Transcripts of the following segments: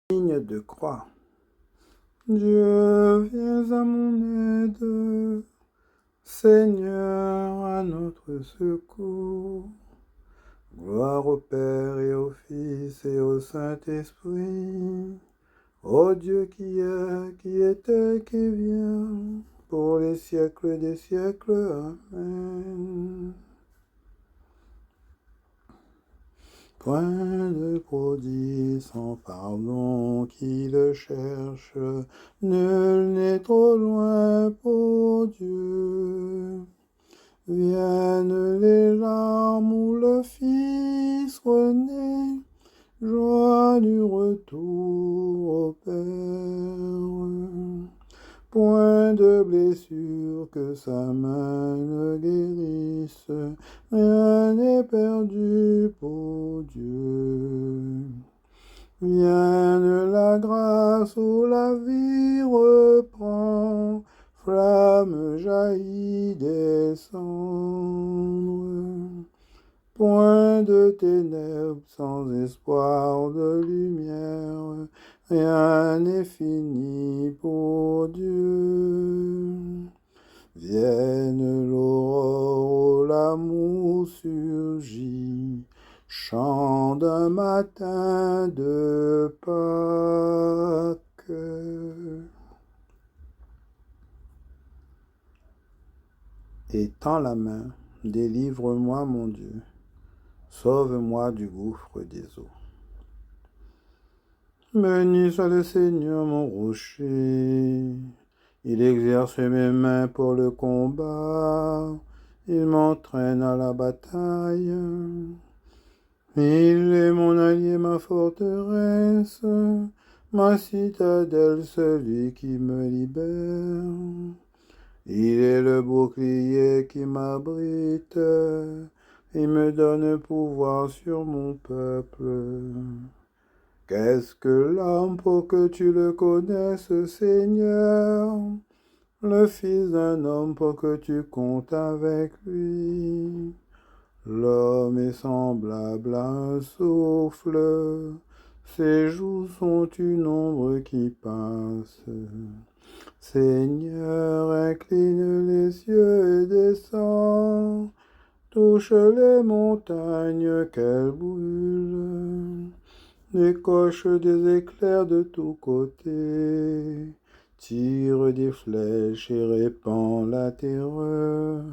Signe de croix. Dieu, viens à mon aide, Seigneur, à notre secours. Gloire au Père et au Fils et au Saint-Esprit, ô Dieu qui est, qui était, qui vient, pour les siècles des siècles. Amen. Point de prodige sans pardon qui le cherche, nul n'est trop loin pour Dieu. Viennent les larmes où le Fils renaît, joie du retour au Père. Point de blessure que sa main ne guérisse, rien n'est perdu pour Dieu. Vienne la grâce où la vie reprend, flamme jaillit des cendres. Point de ténèbres sans espoir de lumière, rien n'est fini pour Dieu. Vienne l'aurore où l'amour surgit, chant d'un matin de Pâques. Étends la main, délivre-moi mon Dieu. Sauve-moi du gouffre des eaux. Béni soit le Seigneur mon rocher. Il exerce mes mains pour le combat. Il m'entraîne à la bataille. Il est mon allié, ma forteresse, ma citadelle, celui qui me libère. Il est le bouclier qui m'abrite. Il me donne pouvoir sur mon peuple. Qu'est-ce que l'homme pour que tu le connaisses, Seigneur? Le fils d'un homme pour que tu comptes avec lui. L'homme est semblable à un souffle. Ses jours sont une ombre qui passe. Seigneur, incline les cieux et descends. Touche les montagnes qu'elles brûlent, décoche des éclairs de tous côtés, tire des flèches et répand la terreur.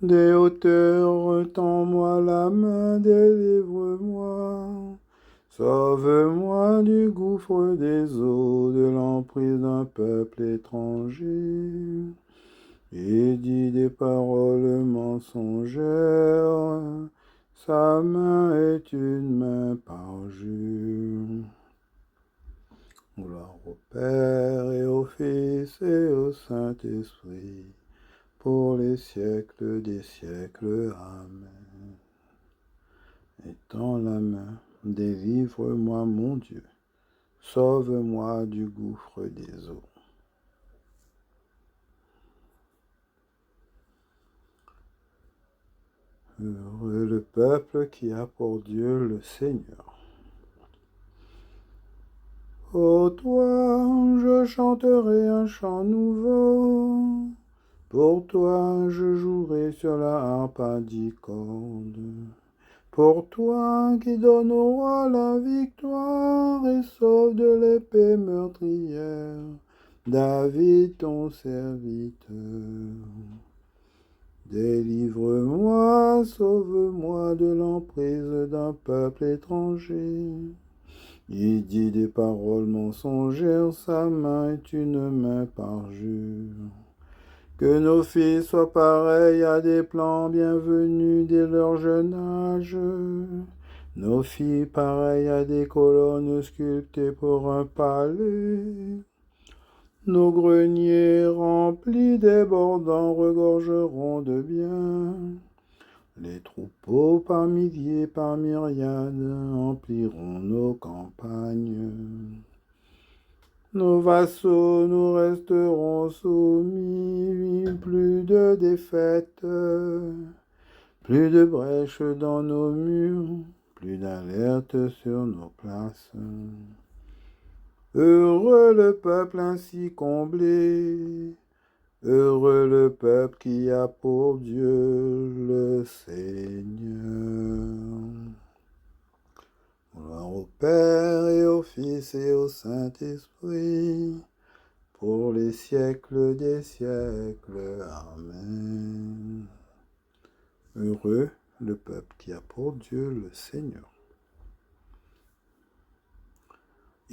Des hauteurs, tends-moi la main, délivre-moi, sauve-moi du gouffre des eaux, de l'emprise d'un peuple étranger. Il dit des paroles mensongères, sa main est une main parjure. Gloire au Père et au Fils et au Saint-Esprit, pour les siècles des siècles. Amen. Étends la main, délivre-moi mon Dieu, sauve-moi du gouffre des eaux. Heureux le peuple qui a pour Dieu le Seigneur. Ô toi, je chanterai un chant nouveau. Pour toi, je jouerai sur la harpe à 10 cordes. Pour toi qui donne au roi la victoire et sauve de l'épée meurtrière, David ton serviteur. Délivre-moi, sauve-moi de l'emprise d'un peuple étranger. Il dit des paroles mensongères, sa main est une main parjure. Que nos filles soient pareilles à des plants bienvenus dès leur jeune âge. Nos filles pareilles à des colonnes sculptées pour un palais. Nos greniers remplis débordants regorgeront de biens. Les troupeaux par milliers, par myriades, empliront nos campagnes. Nos vassaux nous resteront soumis, plus de défaites, plus de brèches dans nos murs, plus d'alerte sur nos places. Heureux le peuple ainsi comblé, heureux le peuple qui a pour Dieu le Seigneur. Gloire au Père et au Fils et au Saint-Esprit, pour les siècles des siècles. Amen. Heureux le peuple qui a pour Dieu le Seigneur.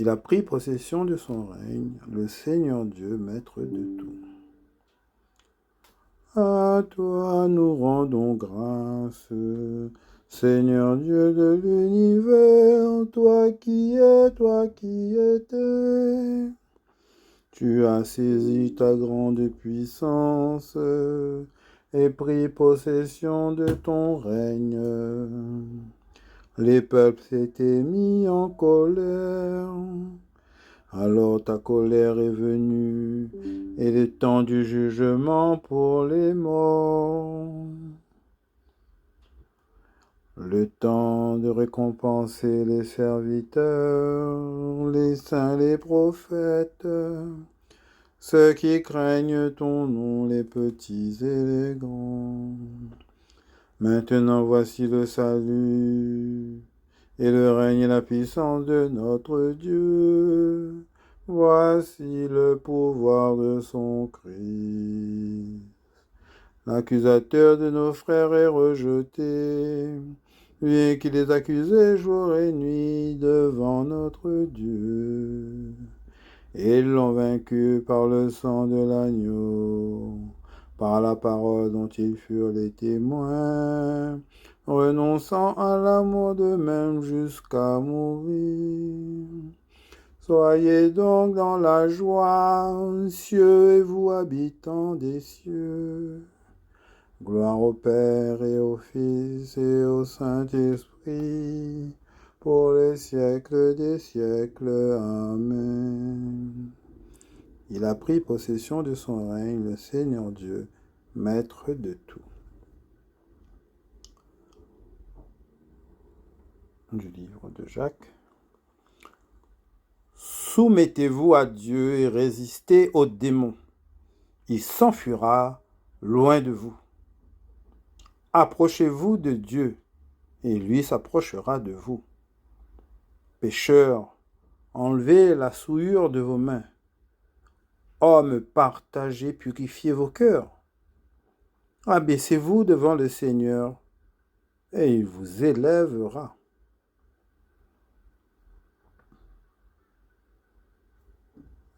Il a pris possession de son règne, le Seigneur Dieu, maître de tout. À toi nous rendons grâce, Seigneur Dieu de l'univers, toi qui étais. Tu as saisi ta grande puissance et pris possession de ton règne. Les peuples s'étaient mis en colère. Alors ta colère est venue, et le temps du jugement pour les morts. Le temps de récompenser les serviteurs, les saints, les prophètes, ceux qui craignent ton nom, les petits et les grands. Maintenant voici le salut, et le règne et la puissance de notre Dieu. Voici le pouvoir de son Christ. L'accusateur de nos frères est rejeté, lui qui les accusait jour et nuit devant notre Dieu. Ils l'ont vaincu par le sang de l'agneau, par la parole dont ils furent les témoins, renonçant à l'amour d'eux-mêmes jusqu'à mourir. Soyez donc dans la joie, cieux et vous habitants des cieux. Gloire au Père et au Fils et au Saint-Esprit, pour les siècles des siècles. Amen. Il a pris possession de son règne, le Seigneur Dieu, maître de tout. Du livre de Jacques. Soumettez-vous à Dieu et résistez au démon. Il s'enfuira loin de vous. Approchez-vous de Dieu, et lui s'approchera de vous. Pécheurs, enlevez la souillure de vos mains. Hommes, partagez, purifiez vos cœurs. Abaissez-vous devant le Seigneur, et il vous élèvera.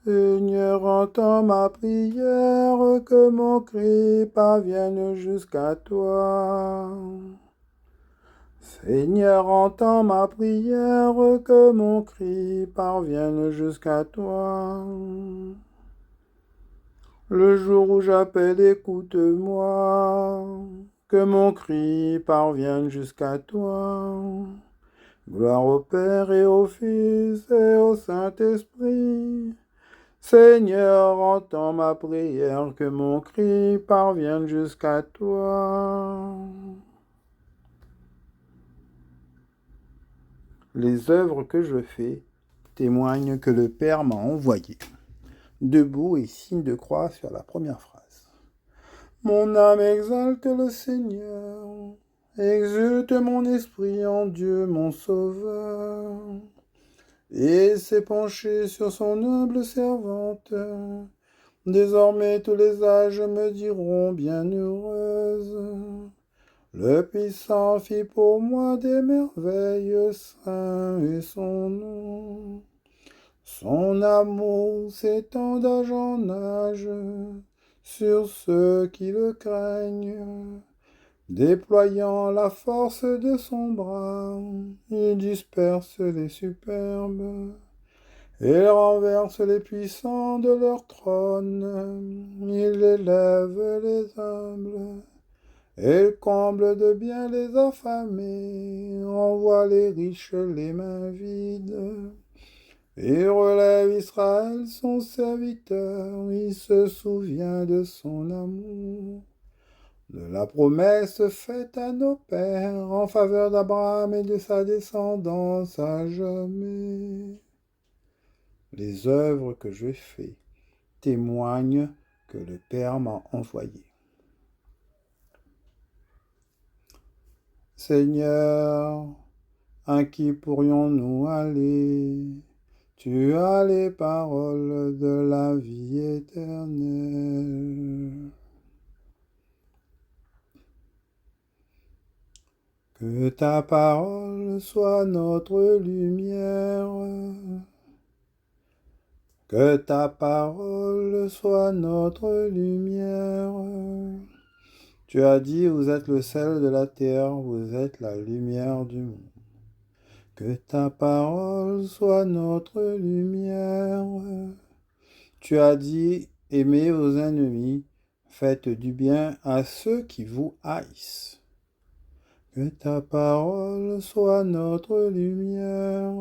Seigneur, entends ma prière, que mon cri parvienne jusqu'à toi. Seigneur, entends ma prière, que mon cri parvienne jusqu'à toi. Le jour où j'appelle, écoute-moi, que mon cri parvienne jusqu'à toi. Gloire au Père et au Fils et au Saint-Esprit. Seigneur, entends ma prière, que mon cri parvienne jusqu'à toi. Les œuvres que je fais témoignent que le Père m'a envoyé. Debout et signe de croix sur la première phrase. Mon âme exalte le Seigneur, exulte mon esprit en Dieu mon Sauveur. Et s'est penché sur son humble servante. Désormais tous les âges me diront bienheureuse. Le puissant fit pour moi des merveilles, saint est son nom. Son amour s'étend d'âge en âge sur ceux qui le craignent. Déployant la force de son bras, il disperse les superbes. Il renverse les puissants de leur trône, il élève les humbles. Il comble de bien les affamés, envoie les riches les mains vides. Il relève Israël son serviteur, il se souvient de son amour. De la promesse faite à nos pères en faveur d'Abraham et de sa descendance à jamais. les œuvres que je fais témoignent que le Père m'a envoyé. Seigneur, à qui pourrions-nous aller? Tu as les paroles de la vie éternelle. Que ta parole soit notre lumière. Que ta parole soit notre lumière. Tu as dit, vous êtes le sel de la terre, vous êtes la lumière du monde. Que ta parole soit notre lumière. Tu as dit, aimez vos ennemis, faites du bien à ceux qui vous haïssent. Que ta parole soit notre lumière.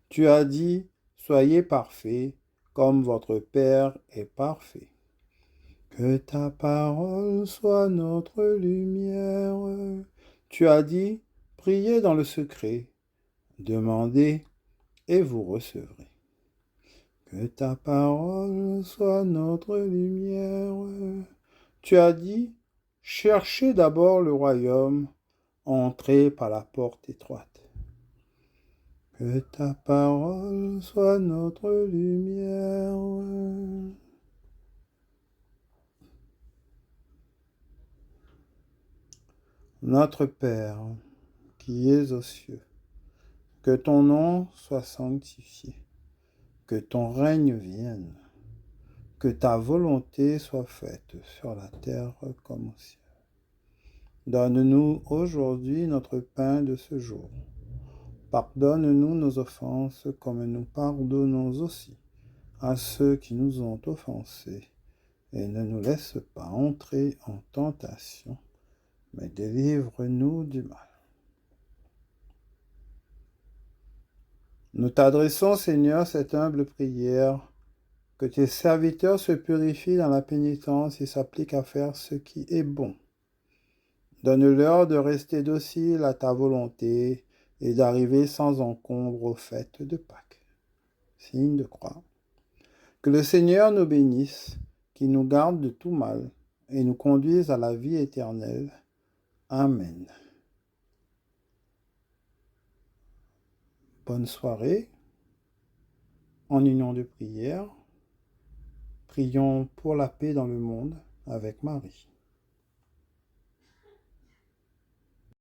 Tu as dit, soyez parfaits, comme votre Père est parfait. Que ta parole soit notre lumière. Tu as dit, priez dans le secret, demandez et vous recevrez. Que ta parole soit notre lumière. Tu as dit, cherchez d'abord le royaume, entrez par la porte étroite. Que ta parole soit notre lumière. Notre Père, qui es aux cieux, que ton nom soit sanctifié, que ton règne vienne, que ta volonté soit faite sur la terre comme au ciel. Donne-nous aujourd'hui notre pain de ce jour. Pardonne-nous nos offenses comme nous pardonnons aussi à ceux qui nous ont offensés. Et ne nous laisse pas entrer en tentation, mais délivre-nous du mal. Nous t'adressons, Seigneur, cette humble prière, que tes serviteurs se purifient dans la pénitence et s'appliquent à faire ce qui est bon. Donne-leur de rester dociles à ta volonté et d'arriver sans encombre aux fêtes de Pâques. Signe de croix. Que le Seigneur nous bénisse, qu'il nous garde de tout mal et nous conduise à la vie éternelle. Amen. Bonne soirée, en union de prière. Prions pour la paix dans le monde avec Marie.